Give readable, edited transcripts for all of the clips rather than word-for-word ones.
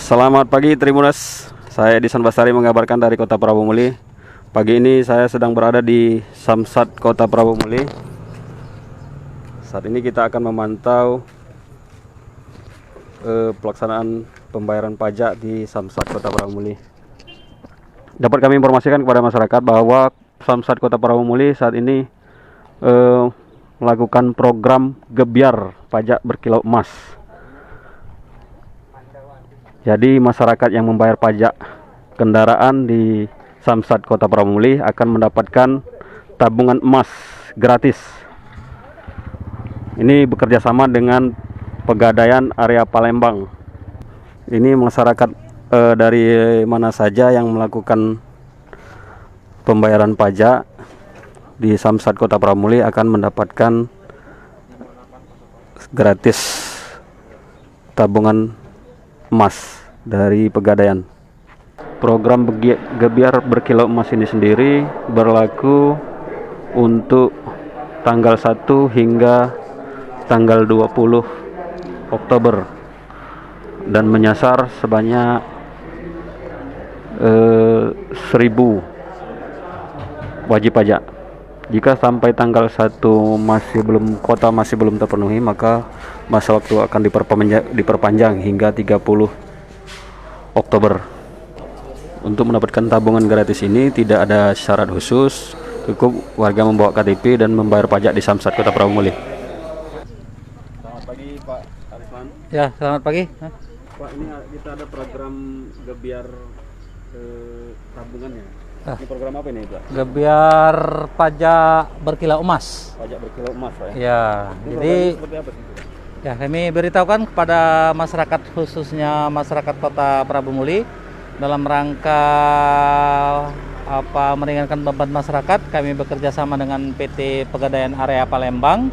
Selamat pagi Tribuners, saya Edison Bastari mengabarkan dari Kota Prabu Muli. Pagi ini saya sedang berada di Samsat Kota Prabu Muli. Saat ini kita akan memantau pelaksanaan pembayaran pajak di Samsat Kota Prabu Muli. Dapat kami informasikan kepada masyarakat bahwa Samsat Kota Prabu Muli saat ini melakukan program gebyar pajak berkilau emas. Jadi masyarakat yang membayar pajak kendaraan di Samsat Kota Prabu Muli akan mendapatkan tabungan emas gratis. Ini bekerja sama dengan Pegadaian Area Palembang. Ini masyarakat dari mana saja yang melakukan pembayaran pajak di Samsat Kota Prabu Muli akan mendapatkan gratis tabungan emas dari Pegadaian. Program gebyar berkilau emas ini sendiri berlaku untuk tanggal 1 hingga tanggal 20 Oktober dan menyasar sebanyak 1000 wajib pajak. Jika sampai tanggal 1 kota masih belum terpenuhi, maka masa waktu akan diperpanjang hingga 30 Oktober. Untuk mendapatkan tabungan gratis ini tidak ada syarat khusus, cukup warga membawa KTP dan membayar pajak di Samsat Kota Prabu Muli. Selamat pagi Pak Arisman. Ya, selamat pagi. Pak, ini kita ada program gebyar tabungannya. Ini program apa ini, Pak? Gebyar pajak berkilau emas. Pajak berkilau emas, Pak. Ya, jadi seperti apa sih? ya kami beritahukan kepada masyarakat, khususnya masyarakat Kota Prabu Muli, dalam rangka meringankan beban masyarakat. Kami bekerja sama dengan PT Pegadaian Area Palembang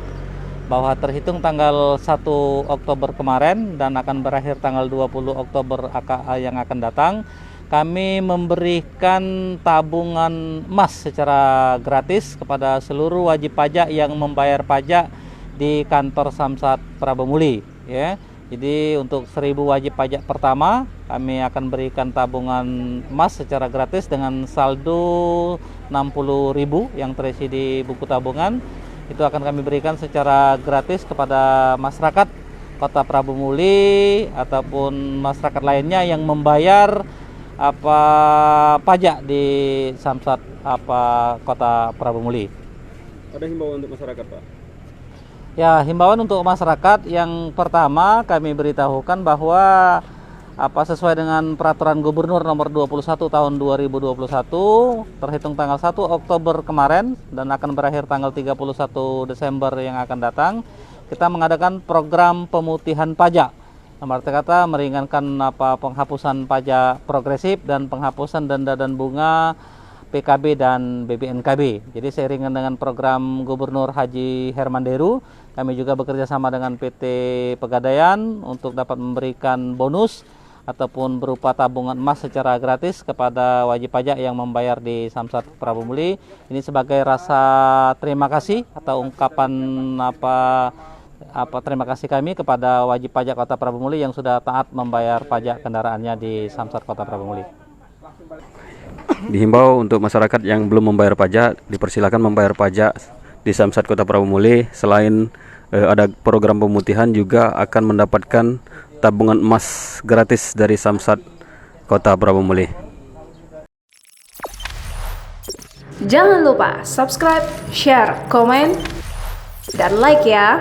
bahwa terhitung tanggal 1 Oktober kemarin dan akan berakhir tanggal 20 Oktober yang akan datang, kami memberikan tabungan emas secara gratis kepada seluruh wajib pajak yang membayar pajak di kantor Samsat Prabu Muli, ya. Jadi untuk 1000 wajib pajak pertama kami akan berikan tabungan emas secara gratis dengan saldo 60.000 yang terisi di buku tabungan. Itu akan kami berikan secara gratis kepada masyarakat Kota Prabu Muli ataupun masyarakat lainnya yang membayar pajak di Samsat Kota Prabu Muli. Ada himbauan untuk masyarakat, Pak? Ya, himbauan untuk masyarakat yang pertama kami beritahukan bahwa sesuai dengan Peraturan Gubernur Nomor 21 Tahun 2021 terhitung tanggal 1 Oktober kemarin dan akan berakhir tanggal 31 Desember yang akan datang, kita mengadakan program pemutihan pajak. Arti kata meringankan penghapusan pajak progresif dan penghapusan denda dan bunga PKB dan BBNKB. Jadi seiringan dengan program Gubernur Haji Herman Deru, kami juga bekerja sama dengan PT Pegadaian untuk dapat memberikan bonus ataupun berupa tabungan emas secara gratis kepada wajib pajak yang membayar di Samsat Prabu Muli. Ini sebagai rasa terima kasih atau ungkapan terima kasih kami kepada wajib pajak Kota Prabu Muli yang sudah taat membayar pajak kendaraannya di Samsat Kota Prabu Muli. Dihimbau untuk masyarakat yang belum membayar pajak, dipersilakan membayar pajak di Samsat Kota Prabu Muli. Selain ada program pemutihan, juga akan mendapatkan tabungan emas gratis dari Samsat Kota Prabu Muli. Jangan lupa subscribe, share, komen, dan like ya.